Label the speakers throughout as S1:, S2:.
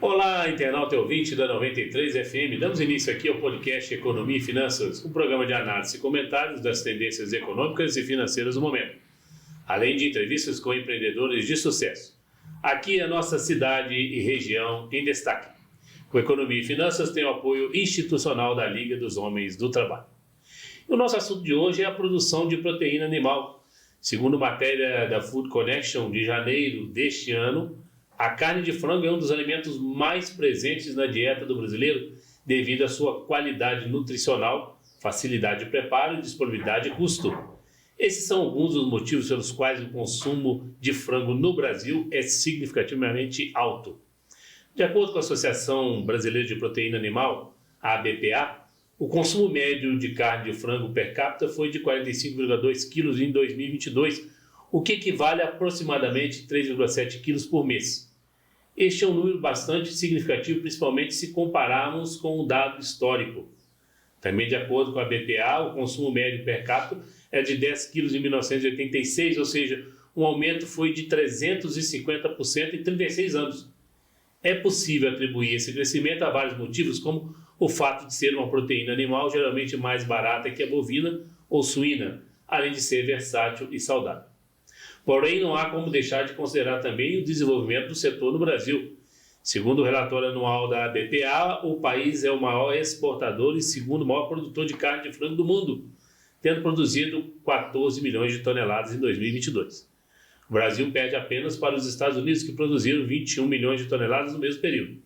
S1: Olá, internauta e ouvinte da 93 FM. Damos início aqui ao podcast Economia e Finanças, um programa de análise e comentários das tendências econômicas e financeiras do momento, além de entrevistas com empreendedores de sucesso. Aqui a nossa cidade e região em destaque. O Economia e Finanças tem o apoio institucional da Liga dos Homens do Trabalho. O nosso assunto de hoje é a produção de proteína animal. Segundo matéria da Food Connection de janeiro deste ano, a carne de frango é um dos alimentos mais presentes na dieta do brasileiro devido à sua qualidade nutricional, facilidade de preparo, disponibilidade e custo. Esses são alguns dos motivos pelos quais o consumo de frango no Brasil é significativamente alto. De acordo com a Associação Brasileira de Proteína Animal, a ABPA, o consumo médio de carne de frango per capita foi de 45,2 quilos em 2022, o que equivale a aproximadamente 3,7 quilos por mês. Este é um número bastante significativo, principalmente se compararmos com o dado histórico. Também, de acordo com a BPA, o consumo médio per capita é de 10 quilos em 1986, ou seja, um aumento foi de 350% em 36 anos. É possível atribuir esse crescimento a vários motivos, como o fato de ser uma proteína animal geralmente mais barata que a bovina ou suína, além de ser versátil e saudável. Porém, não há como deixar de considerar também o desenvolvimento do setor no Brasil. Segundo o relatório anual da BPA, o país é o maior exportador e segundo maior produtor de carne de frango do mundo, tendo produzido 14 milhões de toneladas em 2022. O Brasil perde apenas para os Estados Unidos, que produziram 21 milhões de toneladas no mesmo período.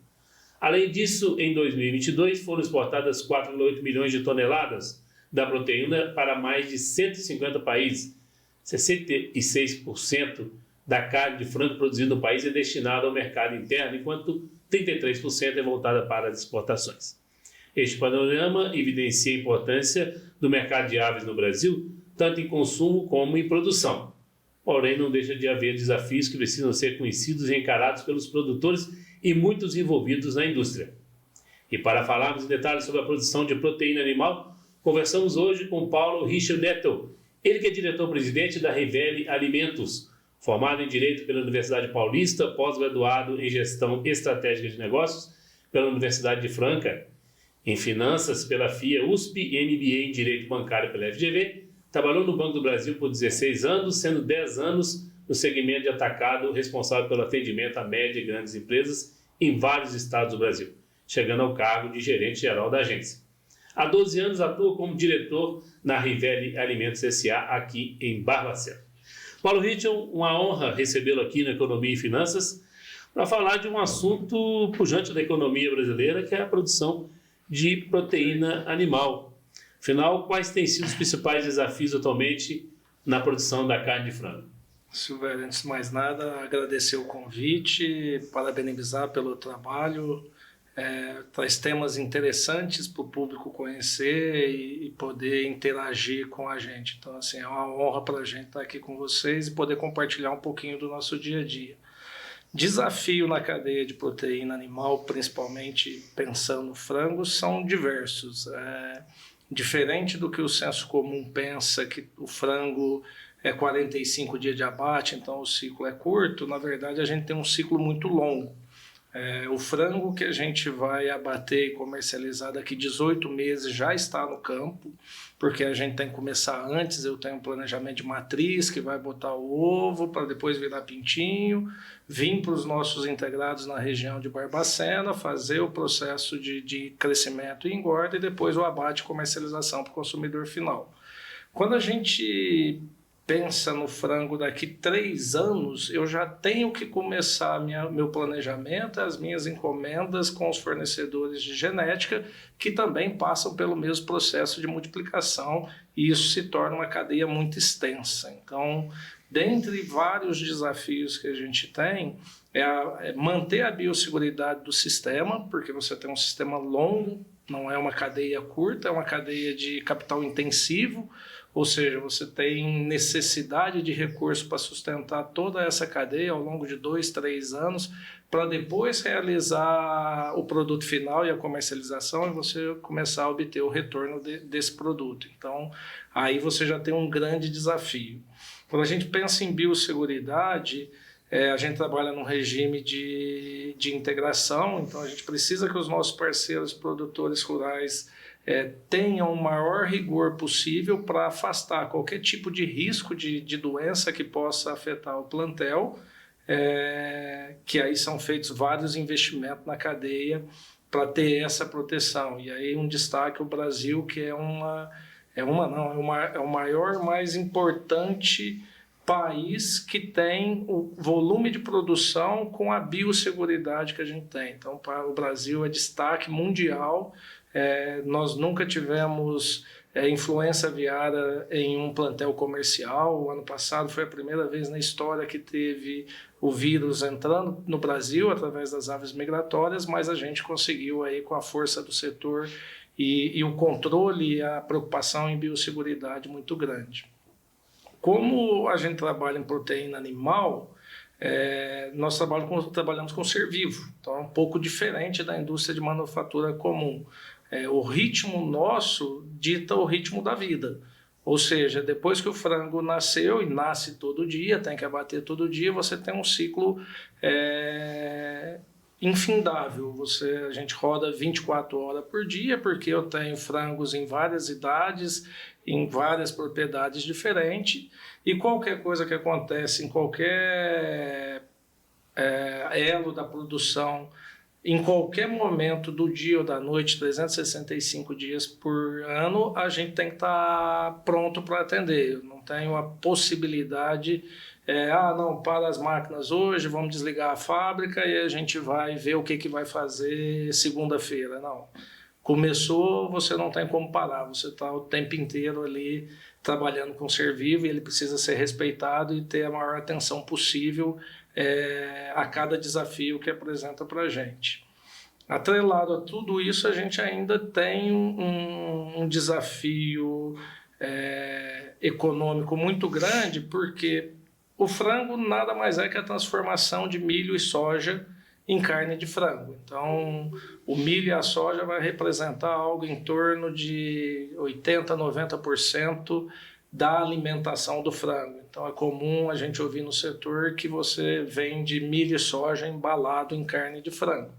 S1: Além disso, em 2022 foram exportadas 4,8 milhões de toneladas da proteína para mais de 150 países. 66% da carne de frango produzida no país é destinada ao mercado interno, enquanto 33% é voltada para as exportações. Este panorama evidencia a importância do mercado de aves no Brasil, tanto em consumo como em produção. Porém, não deixa de haver desafios que precisam ser conhecidos e encarados pelos produtores e muitos envolvidos na indústria. E para falarmos em detalhes sobre a produção de proteína animal, conversamos hoje com Paulo Richard Nettel, ele que é diretor-presidente da Rivelli Alimentos, formado em Direito pela Universidade Paulista, pós-graduado em Gestão Estratégica de Negócios pela Universidade de Franca, em Finanças pela FIA USP e MBA em Direito Bancário pela FGV, trabalhou no Banco do Brasil por 16 anos, sendo 10 anos no segmento de atacado responsável pelo atendimento a médias e grandes empresas em vários estados do Brasil, chegando ao cargo de gerente-geral da agência. Há 12 anos atua como diretor na Rivelli Alimentos S.A. aqui em Barbacena. Paulo Richel, uma honra recebê-lo aqui na Economia e Finanças para falar de um assunto pujante da economia brasileira, que é a produção de proteína animal. Afinal, quais têm sido os principais desafios atualmente na produção da carne de frango?
S2: Silvério, antes de mais nada, agradecer o convite, parabenizar pelo trabalho. Traz temas interessantes para o público conhecer e poder interagir com a gente. Então, assim, é uma honra para a gente estar aqui com vocês e poder compartilhar um pouquinho do nosso dia a dia. Desafio na cadeia de proteína animal, principalmente pensando no frango, são diversos. Diferente do que o senso comum pensa, que o frango é 45 dias de abate, então o ciclo é curto, na verdade a gente tem um ciclo muito longo. O frango que a gente vai abater e comercializar daqui 18 meses já está no campo, porque a gente tem que começar antes. Eu tenho um planejamento de matriz que vai botar o ovo para depois virar pintinho, vir para os nossos integrados na região de Barbacena, fazer o processo de crescimento e engorda e depois o abate e comercialização para o consumidor final. Quando a gente pensa no frango daqui 3 anos, eu já tenho que começar meu planejamento, as minhas encomendas com os fornecedores de genética, que também passam pelo mesmo processo de multiplicação, e isso se torna uma cadeia muito extensa. Então, dentre vários desafios que a gente tem, manter a biosseguridade do sistema, porque você tem um sistema longo, não é uma cadeia curta, é uma cadeia de capital intensivo, ou seja, você tem necessidade de recurso para sustentar toda essa cadeia ao longo de 2, 3 anos, para depois realizar o produto final e a comercialização e você começar a obter o retorno desse produto. Então, aí você já tem um grande desafio. Quando a gente pensa em biosseguridade, a gente trabalha num regime de integração, então a gente precisa que os nossos parceiros produtores rurais tenham o maior rigor possível para afastar qualquer tipo de risco de doença que possa afetar o plantel, que aí são feitos vários investimentos na cadeia para ter essa proteção. E aí um destaque o Brasil, que é o maior, mais importante país que tem o volume de produção com a biosseguridade que a gente tem. Então, para o Brasil é destaque mundial. Nós nunca tivemos influenza aviária em um plantel comercial. O ano passado foi a primeira vez na história que teve o vírus entrando no Brasil através das aves migratórias, mas a gente conseguiu aí com a força do setor e o controle e a preocupação em biosseguridade muito grande. Como a gente trabalha em proteína animal, nós trabalhamos com ser vivo, então é um pouco diferente da indústria de manufatura comum. O ritmo nosso dita o ritmo da vida, ou seja, depois que o frango nasceu e nasce todo dia, tem que abater todo dia, você tem um ciclo infindável. A gente roda 24 horas por dia, porque eu tenho frangos em várias idades, em várias propriedades diferentes, e qualquer coisa que acontece em qualquer elo da produção, em qualquer momento do dia ou da noite, 365 dias por ano, a gente tem que estar pronto para atender. Eu não tenho a possibilidade, não, para as máquinas hoje, vamos desligar a fábrica e a gente vai ver o que vai fazer segunda-feira. Não. Começou, você não tem como parar, você está o tempo inteiro ali trabalhando com o ser vivo e ele precisa ser respeitado e ter a maior atenção possível a cada desafio que apresenta para a gente. Atrelado a tudo isso, a gente ainda tem um desafio econômico muito grande, porque o frango nada mais é que a transformação de milho e soja em carne de frango. Então, o milho e a soja vai representar algo em torno de 80%, 90% da alimentação do frango. Então, é comum a gente ouvir no setor que você vende milho e soja embalado em carne de frango.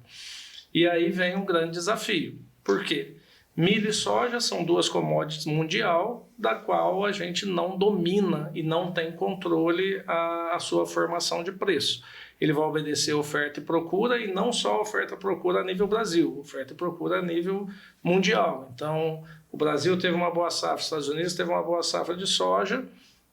S2: E aí vem um grande desafio. Por quê? Milho e soja são duas commodities mundial, da qual a gente não domina e não tem controle a sua formação de preço. Ele vai obedecer oferta e procura, e não só oferta e procura a nível Brasil, oferta e procura a nível mundial. Então, o Brasil teve uma boa safra, os Estados Unidos teve uma boa safra de soja,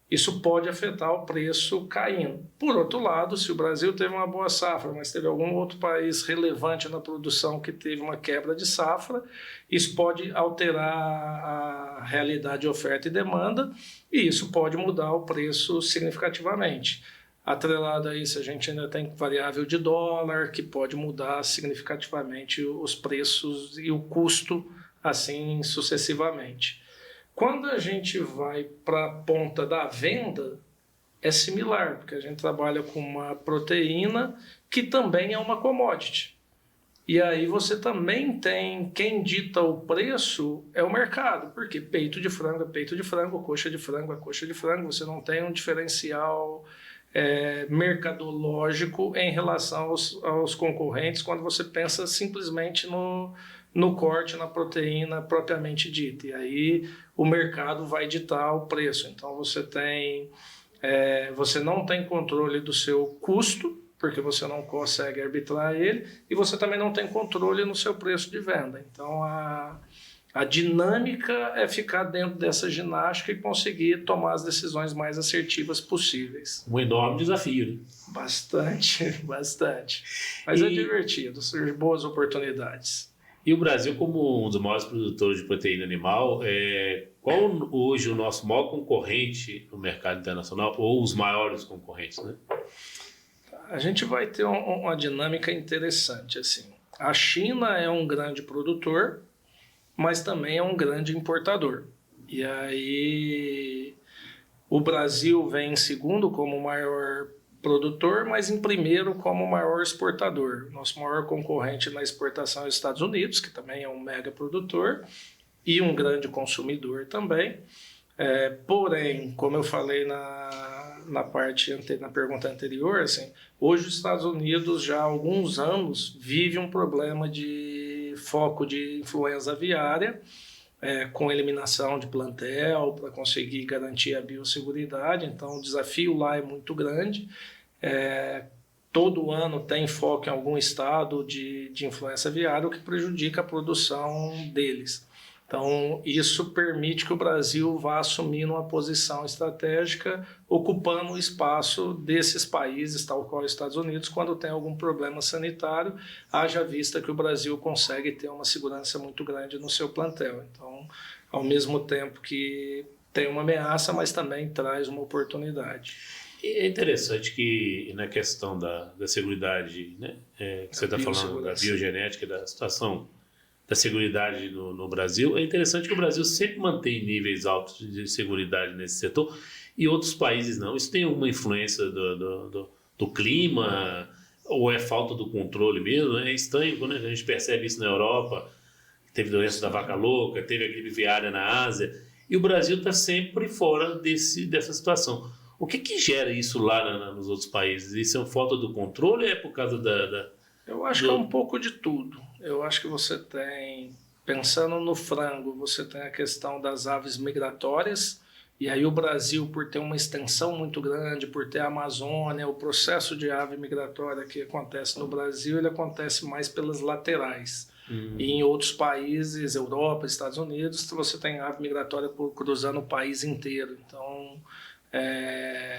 S2: isso pode afetar o preço caindo. Por outro lado, se o Brasil teve uma boa safra, mas teve algum outro país relevante na produção que teve uma quebra de safra, isso pode alterar a realidade de oferta e demanda, e isso pode mudar o preço significativamente. Atrelado a isso, a gente ainda tem variável de dólar, que pode mudar significativamente os preços e o custo, assim sucessivamente. Quando a gente vai para a ponta da venda, é similar, porque a gente trabalha com uma proteína que também é uma commodity. E aí você também tem, quem dita o preço é o mercado, porque peito de frango é peito de frango, coxa de frango é coxa de frango, você não tem um diferencial mercadológico em relação aos concorrentes quando você pensa simplesmente no corte, na proteína propriamente dita. E aí o mercado vai ditar o preço. Então você não tem controle do seu custo, porque você não consegue arbitrar ele, e você também não tem controle no seu preço de venda. Então a dinâmica é ficar dentro dessa ginástica e conseguir tomar as decisões mais assertivas possíveis.
S1: Um enorme desafio, né?
S2: Bastante, bastante. Mas é divertido, surgem boas oportunidades.
S1: E o Brasil, como um dos maiores produtores de proteína animal, qual hoje o nosso maior concorrente no mercado internacional, ou os maiores concorrentes, né?
S2: A gente vai ter uma dinâmica interessante, assim. A China é um grande produtor, mas também é um grande importador. E aí o Brasil vem em segundo como o maior produtor, mas em primeiro como maior exportador. Nosso maior concorrente na exportação é os Estados Unidos, que também é um mega produtor e um grande consumidor também. Porém, como eu falei na pergunta anterior, assim, hoje os Estados Unidos já há alguns anos vive um problema de foco de influenza aviária, com eliminação de plantel para conseguir garantir a biosseguridade. Então, o desafio lá é muito grande. Todo ano tem foco em algum estado de influenza aviária, o que prejudica a produção deles. Então, isso permite que o Brasil vá assumindo uma posição estratégica, ocupando o espaço desses países, tal qual os Estados Unidos, quando tem algum problema sanitário, haja vista que o Brasil consegue ter uma segurança muito grande no seu plantel. Então, ao mesmo tempo que tem uma ameaça, mas também traz uma oportunidade.
S1: E é interessante que na questão da seguridade, né, que você está falando da biogenética, da situação da seguridade no Brasil, é interessante que o Brasil sempre mantém níveis altos de seguridade nesse setor e outros países não. Isso tem alguma influência do clima ou é falta do controle mesmo? É estranho, né? A gente percebe isso na Europa, teve doença da vaca louca, teve a gripe aviária na Ásia, e o Brasil está sempre fora dessa situação. O que gera isso lá nos outros países? Isso é falta do controle ou é por causa
S2: Eu acho que é um pouco de tudo. Eu acho que você tem, pensando no frango, você tem a questão das aves migratórias, e aí o Brasil, por ter uma extensão muito grande, por ter a Amazônia, o processo de ave migratória que acontece no Brasil, ele acontece mais pelas laterais. E em outros países, Europa, Estados Unidos, você tem ave migratória cruzando o país inteiro. Então,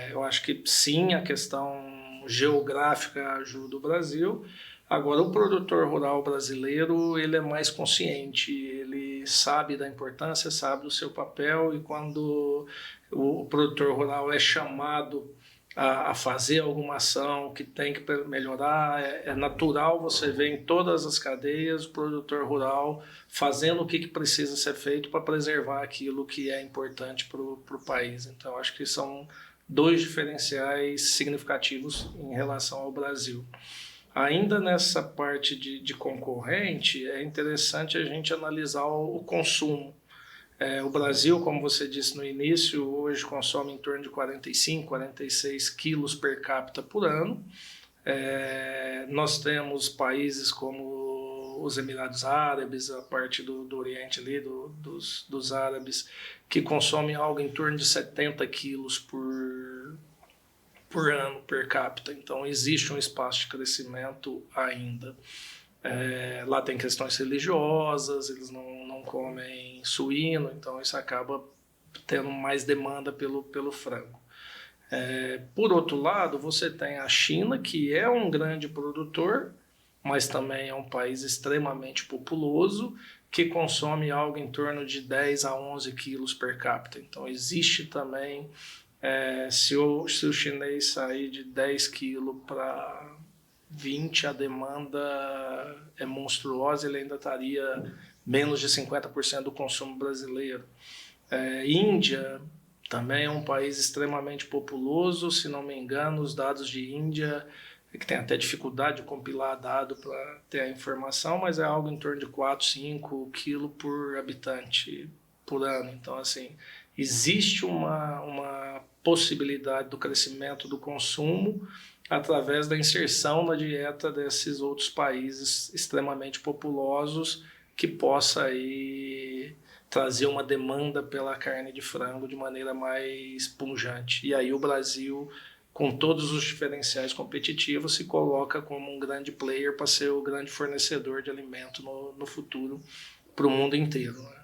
S2: eu acho que sim, a questão geográfica ajuda o Brasil. Agora, o produtor rural brasileiro, ele é mais consciente, ele sabe da importância, sabe do seu papel, e quando o produtor rural é chamado a fazer alguma ação que tem que melhorar, é natural você ver em todas as cadeias o produtor rural fazendo o que precisa ser feito para preservar aquilo que é importante para o país. Então, acho que são dois diferenciais significativos em relação ao Brasil. Ainda nessa parte de concorrente, é interessante a gente analisar o consumo. O Brasil, como você disse no início, hoje consome em torno de 45, 46 quilos per capita por ano. Nós temos países como os Emirados Árabes, a parte do Oriente ali, dos árabes, que consomem algo em torno de 70 quilos por ano per capita. Então, existe um espaço de crescimento ainda. Lá tem questões religiosas, eles não comem suíno, então isso acaba tendo mais demanda pelo frango. Por outro lado, você tem a China, que é um grande produtor, mas também é um país extremamente populoso, que consome algo em torno de 10 a 11 quilos per capita. Então, existe também, se o chinês sair de 10 quilos para 20, a demanda é monstruosa, ele ainda estaria menos de 50% do consumo brasileiro. Índia também é um país extremamente populoso, se não me engano, os dados de Índia, que tem até dificuldade de compilar dado para ter a informação, mas é algo em torno de 4, 5 quilos por habitante por ano. Então, assim, existe uma possibilidade do crescimento do consumo através da inserção na dieta desses outros países extremamente populosos, que possa aí trazer uma demanda pela carne de frango de maneira mais pujante. E aí o Brasil, com todos os diferenciais competitivos, se coloca como um grande player para ser o grande fornecedor de alimento no futuro para o mundo inteiro, né?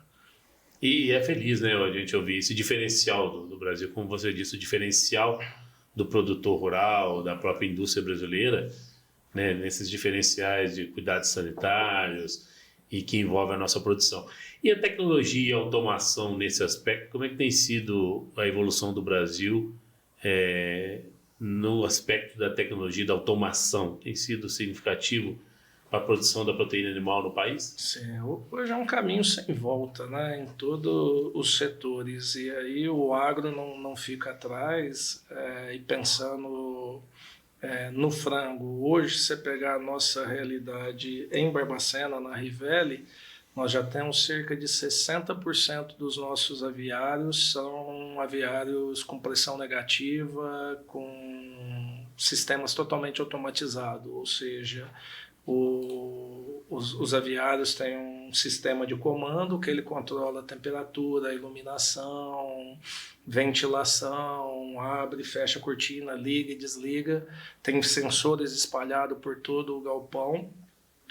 S1: E é feliz, né, a gente ouvir esse diferencial do Brasil, como você disse, o diferencial do produtor rural, da própria indústria brasileira, né, nesses diferenciais de cuidados sanitários e que envolvem a nossa produção. E a tecnologia e a automação nesse aspecto, como é que tem sido a evolução do Brasil no aspecto da tecnologia, da automação? Tem sido significativo para a produção da proteína animal no país?
S2: Sim, hoje é um caminho sem volta, né, em todos os setores, e aí o agro não fica atrás, e pensando no frango. Hoje, se você pegar a nossa realidade em Barbacena, na Rivelli, nós já temos cerca de 60% dos nossos aviários são aviários com pressão negativa, com sistemas totalmente automatizados, ou seja, os aviários têm um sistema de comando que ele controla a temperatura, a iluminação, ventilação, abre e fecha a cortina, liga e desliga, tem sensores espalhados por todo o galpão,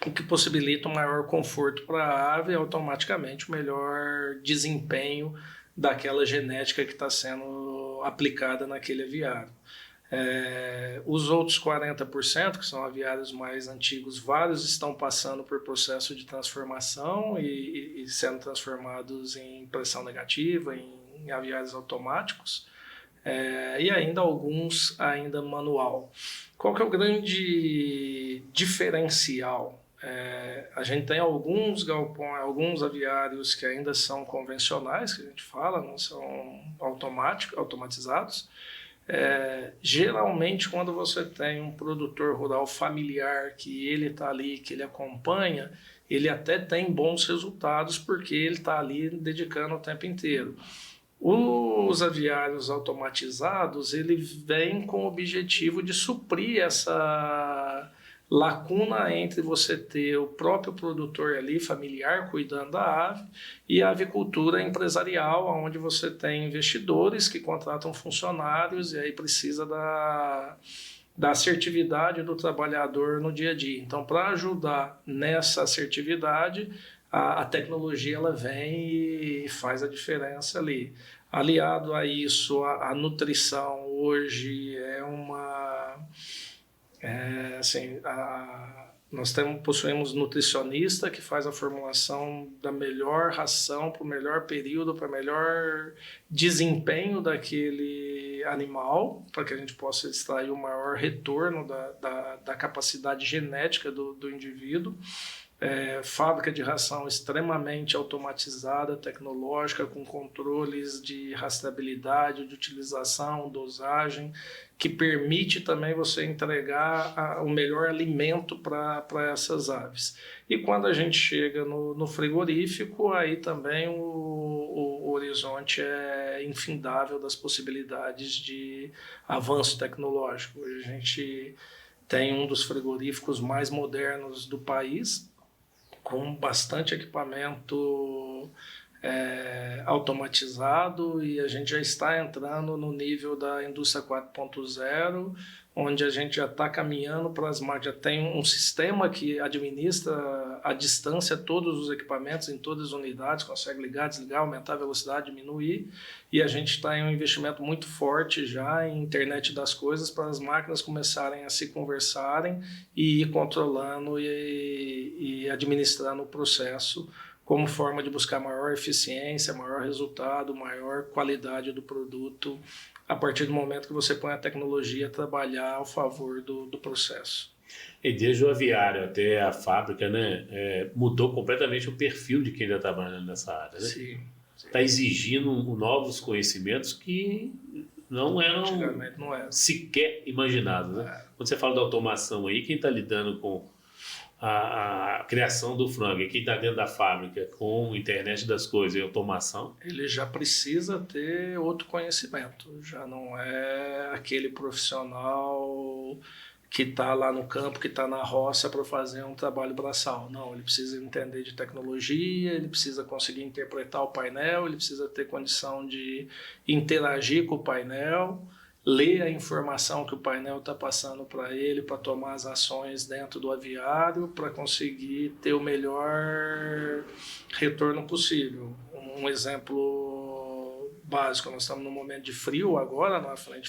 S2: o que possibilita um maior conforto para a ave e automaticamente o melhor desempenho daquela genética que está sendo aplicada naquele aviário. Os outros 40%, que são aviários mais antigos, vários estão passando por processo de transformação e sendo transformados em pressão negativa, em aviários automáticos, e ainda alguns ainda manual. Qual que é o grande diferencial? A gente tem alguns galpões, alguns aviários que ainda são convencionais, que a gente fala, não são automatizados. Geralmente, quando você tem um produtor rural familiar que ele está ali, que ele acompanha, ele até tem bons resultados porque ele está ali dedicando o tempo inteiro. Os aviários automatizados, ele vem com o objetivo de suprir essa lacuna entre você ter o próprio produtor ali, familiar, cuidando da ave, e a avicultura empresarial, onde você tem investidores que contratam funcionários e aí precisa da assertividade do trabalhador no dia a dia. Então, para ajudar nessa assertividade, a tecnologia ela vem e faz a diferença ali. Aliado a isso, a nutrição hoje é uma... nós possuímos nutricionista que faz a formulação da melhor ração para o melhor período, para o melhor desempenho daquele animal, para que a gente possa extrair o maior retorno da capacidade genética do indivíduo. Fábrica de ração extremamente automatizada, tecnológica, com controles de rastreabilidade, de utilização, dosagem, que permite também você entregar o melhor alimento para essas aves. E quando a gente chega no frigorífico, aí também o horizonte é infindável das possibilidades de avanço tecnológico. Hoje a gente tem um dos frigoríficos mais modernos do país, com bastante equipamento automatizado, e a gente já está entrando no nível da indústria 4.0, onde a gente já está caminhando para as marcas, já tem um sistema que administra à distância todos os equipamentos em todas as unidades, consegue ligar, desligar, aumentar a velocidade, diminuir, e a gente está em um investimento muito forte já em internet das coisas para as máquinas começarem a se conversarem e ir controlando e administrando o processo como forma de buscar maior eficiência, maior resultado, maior qualidade do produto, a partir do momento que você põe a tecnologia a trabalhar ao favor do processo.
S1: E desde o aviário até a fábrica, né, mudou completamente o perfil de quem está trabalhando nessa área, né?
S2: Sim.
S1: Está exigindo novos conhecimentos que não eram sequer imaginados, né? Quando você fala da automação aí, quem está lidando com a criação do frango, quem está dentro da fábrica com internet das coisas e automação,
S2: ele já precisa ter outro conhecimento, já não é aquele profissional que está lá no campo, que está na roça para fazer um trabalho braçal. Não, ele precisa entender de tecnologia, ele precisa conseguir interpretar o painel, ele precisa ter condição de interagir com o painel, ler a informação que o painel está passando para ele, para tomar as ações dentro do aviário, para conseguir ter o melhor retorno possível. Um exemplo básico, nós estamos num momento de frio agora, numa frente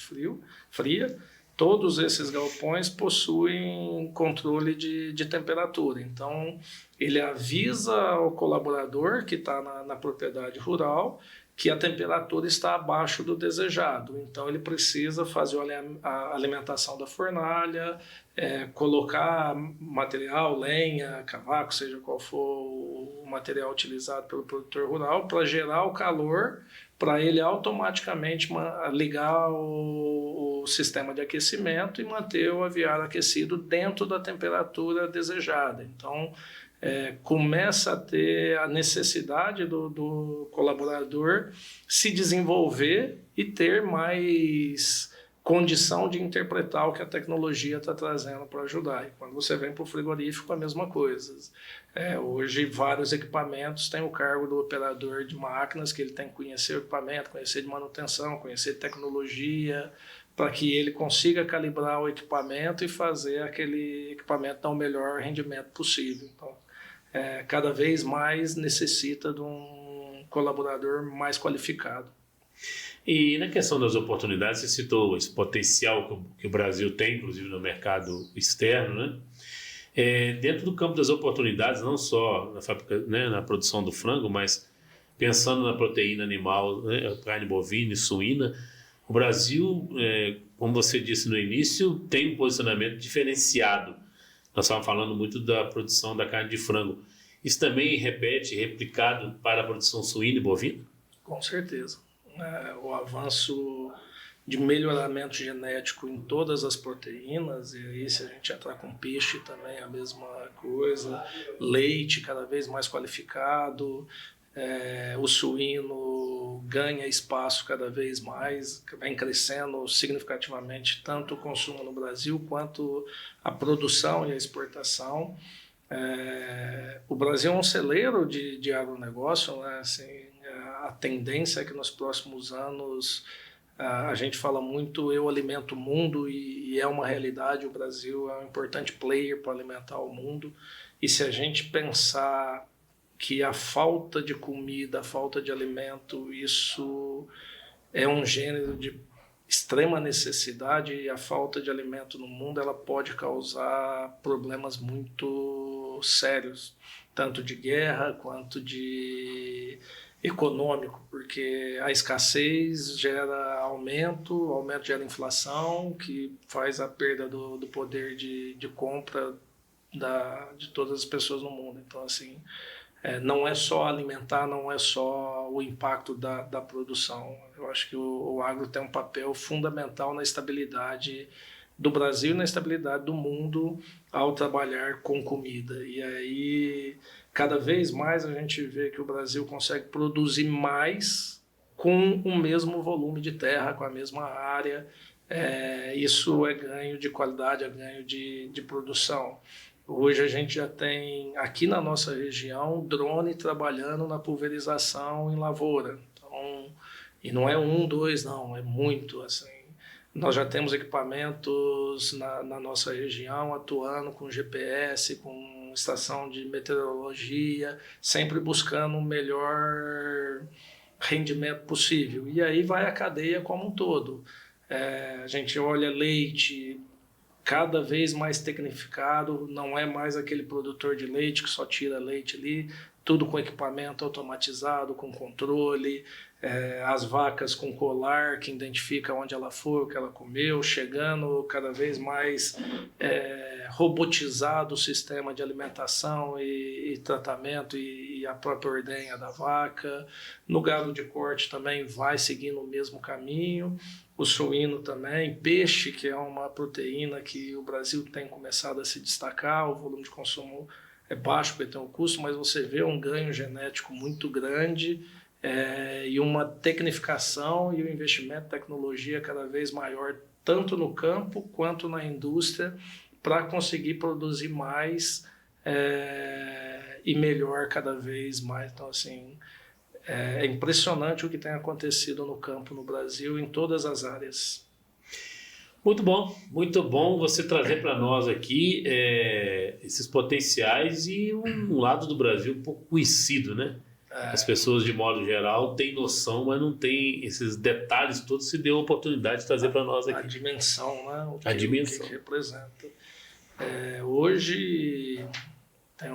S2: fria, todos esses galpões possuem controle de temperatura, então ele avisa o colaborador que está na propriedade rural que a temperatura está abaixo do desejado. Então, ele precisa fazer a alimentação da fornalha, colocar material, lenha, cavaco, seja qual for o material utilizado pelo produtor rural, para gerar o calor para ele automaticamente ligar o sistema de aquecimento e manter o aviário aquecido dentro da temperatura desejada. Então, começa a ter a necessidade do colaborador se desenvolver e ter mais condição de interpretar o que a tecnologia está trazendo para ajudar. E quando você vem para o frigorífico, a mesma coisa. Hoje, vários equipamentos têm o cargo do operador de máquinas, que ele tem que conhecer o equipamento, conhecer de manutenção, conhecer de tecnologia, para que ele consiga calibrar o equipamento e fazer aquele equipamento dar o melhor rendimento possível. Então, cada vez mais necessita de um colaborador mais qualificado.
S1: E na questão das oportunidades, você citou esse potencial que o Brasil tem, inclusive no mercado externo, né? Dentro do campo das oportunidades, não só na fábrica, né, na produção do frango, mas pensando na proteína animal, né, carne bovina e suína, o Brasil, como você disse no início, tem um posicionamento diferenciado. Nós estávamos falando muito da produção da carne de frango. Isso também replicado para a produção suína e bovina?
S2: Com certeza. O avanço de melhoramento genético em todas as proteínas, e aí se a gente entrar com peixe também é a mesma coisa, leite cada vez mais qualificado, o suíno ganha espaço cada vez mais, vem crescendo significativamente tanto o consumo no Brasil quanto a produção e a exportação. O Brasil é um celeiro de agronegócio, né? Assim, a tendência é que nos próximos anos a gente fala muito eu alimento o mundo e é uma realidade, o Brasil é um importante player para alimentar o mundo, e se a gente pensar que a falta de comida, a falta de alimento, isso é um gênero de extrema necessidade, e a falta de alimento no mundo ela pode causar problemas muito sérios, tanto de guerra quanto de econômico, porque a escassez gera aumento gera inflação, que faz a perda do poder de compra de todas as pessoas no mundo. Então, assim, não é só alimentar, não é só o impacto da produção. Eu acho que o agro tem um papel fundamental na estabilidade do Brasil e na estabilidade do mundo ao trabalhar com comida. E aí, cada vez mais a gente vê que o Brasil consegue produzir mais com o mesmo volume de terra, com a mesma área. Isso é ganho de qualidade, é ganho de produção. Hoje a gente já tem, aqui na nossa região, drone trabalhando na pulverização em lavoura. Então, e não é 1, 2, não, é muito. Assim. Nós já temos equipamentos na nossa região atuando com GPS, com estação de meteorologia, sempre buscando o melhor rendimento possível. E aí vai a cadeia como um todo. A gente olha leite, cada vez mais tecnificado, não é mais aquele produtor de leite que só tira leite ali, tudo com equipamento automatizado, com controle, as vacas com colar que identifica onde ela foi, o que ela comeu, chegando cada vez mais robotizado o sistema de alimentação e tratamento e a própria ordenha da vaca. No gado de corte também vai seguindo o mesmo caminho. O suíno também, peixe, que é uma proteína que o Brasil tem começado a se destacar, o volume de consumo é baixo porque tem um custo, mas você vê um ganho genético muito grande e uma tecnificação e o investimento em tecnologia cada vez maior, tanto no campo quanto na indústria, para conseguir produzir mais e melhor cada vez mais. Então, assim, é impressionante o que tem acontecido no campo no Brasil, em todas as áreas.
S1: Muito bom você trazer para nós aqui esses potenciais e um lado do Brasil um pouco conhecido, né? As pessoas, de modo geral, têm noção, mas não têm esses detalhes todos. Se deu a oportunidade de trazer para nós aqui.
S2: A dimensão, né? O
S1: dimensão.
S2: Que representa. Hoje tem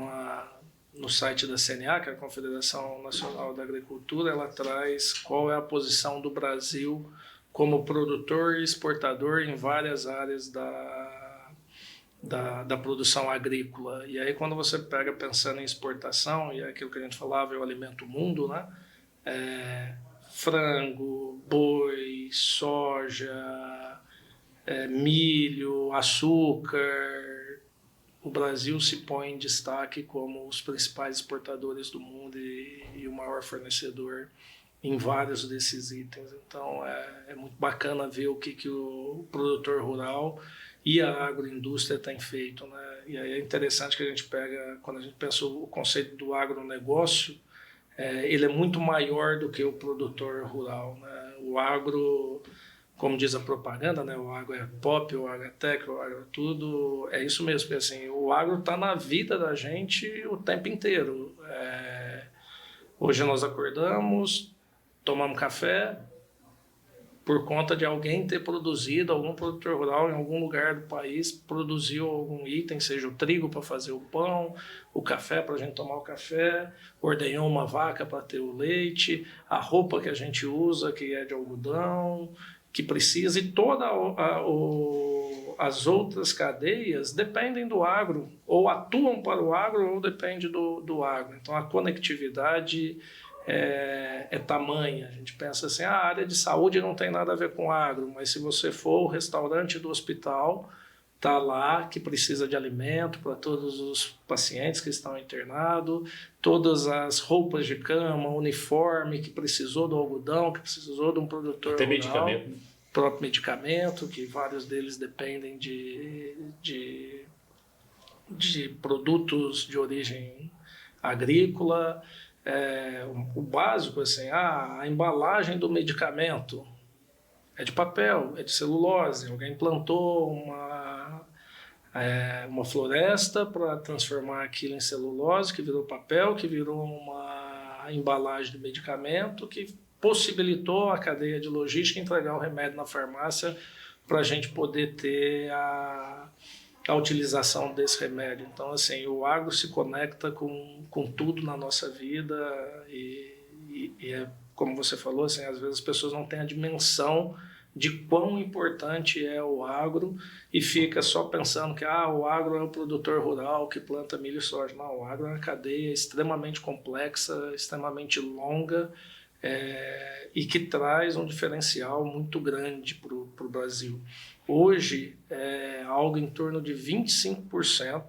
S2: no site da CNA, que é a Confederação Nacional da Agricultura, ela traz qual é a posição do Brasil como produtor e exportador em várias áreas da produção agrícola. E aí, quando você pega pensando em exportação, e é aquilo que a gente falava, eu alimento o mundo, né? frango, boi, soja, milho, açúcar. O Brasil se põe em destaque como os principais exportadores do mundo e o maior fornecedor em vários desses itens. Então, é muito bacana ver o que o produtor rural e a agroindústria têm feito, né? E aí é interessante que a gente pega, quando a gente pensa o conceito do agronegócio, ele é muito maior do que o produtor rural, né? O agro, como diz a propaganda, né? O agro é pop, o agro é tech, o agro é tudo. É isso mesmo, porque assim, o agro está na vida da gente o tempo inteiro. Hoje nós acordamos, tomamos café, por conta de alguém ter produzido, algum produtor rural em algum lugar do país produziu algum item, seja o trigo para fazer o pão, o café para a gente tomar o café, ordenhou uma vaca para ter o leite, a roupa que a gente usa, que é de algodão, que precisa, e todas as outras cadeias dependem do agro, ou atuam para o agro, ou dependem do agro. Então, a conectividade é tamanha. A gente pensa assim, a área de saúde não tem nada a ver com agro, mas se você for o restaurante do hospital, está lá que precisa de alimento para todos os pacientes que estão internados, todas as roupas de cama, uniforme que precisou do algodão, que precisou de um produtor
S1: até
S2: rural,
S1: medicamento.
S2: próprio medicamento, que vários deles dependem de produtos de origem agrícola. O básico, assim, a embalagem do medicamento é de papel, é de celulose. Alguém plantou uma floresta para transformar aquilo em celulose, que virou papel, que virou uma embalagem de medicamento, que possibilitou a cadeia de logística entregar o remédio na farmácia para a gente poder ter a utilização desse remédio. Então, assim, o agro se conecta com tudo na nossa vida e é, como você falou, assim, às vezes as pessoas não têm a dimensão de quão importante é o agro e fica só pensando que o agro é o produtor rural que planta milho e soja. Não, o agro é uma cadeia extremamente complexa, extremamente longa, e que traz um diferencial muito grande para o Brasil. Hoje, algo em torno de 25%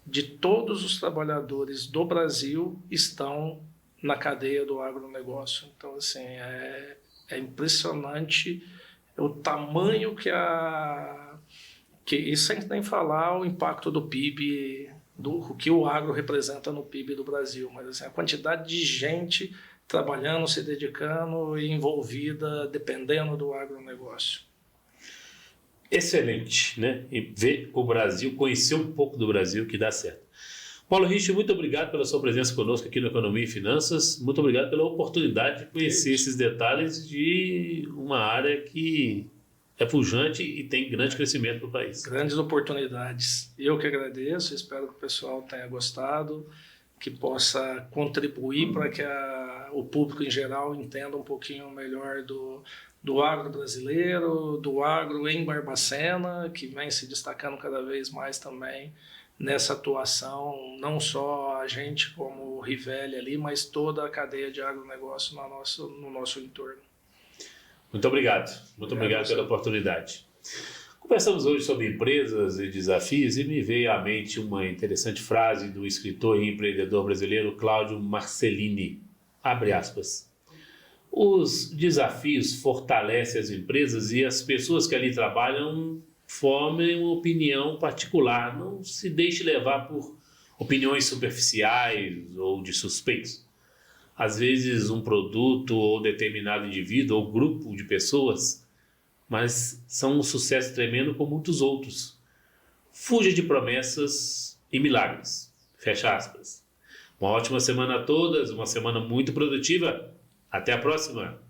S2: de todos os trabalhadores do Brasil estão na cadeia do agronegócio. Então, assim, é impressionante o tamanho e sem nem falar o impacto do PIB, o que o agro representa no PIB do Brasil, mas assim, a quantidade de gente trabalhando, se dedicando e envolvida, dependendo do agronegócio.
S1: Excelente, né? E ver o Brasil, conhecer um pouco do Brasil, que dá certo. Paulo Rich, muito obrigado pela sua presença conosco aqui no Economia e Finanças. Muito obrigado pela oportunidade de conhecer esses detalhes de uma área que é pujante e tem grande crescimento para o país.
S2: Grandes oportunidades. Eu que agradeço, espero que o pessoal tenha gostado, que possa contribuir para que o público em geral entenda um pouquinho melhor do agro brasileiro, do agro em Barbacena, que vem se destacando cada vez mais também nessa atuação, não só a gente como o Rivelli ali, mas toda a cadeia de agronegócio no nosso entorno.
S1: Muito obrigado pela oportunidade. Conversamos hoje sobre empresas e desafios e me veio à mente uma interessante frase do escritor e empreendedor brasileiro Cláudio Marcellini, abre aspas, os desafios fortalecem as empresas e as pessoas que ali trabalham formem uma opinião particular, não se deixe levar por opiniões superficiais ou de suspeitos. Às vezes um produto ou determinado indivíduo ou grupo de pessoas, mas são um sucesso tremendo com muitos outros. Fuja de promessas e milagres. Fecha aspas. Uma ótima semana a todas, uma semana muito produtiva. Até a próxima!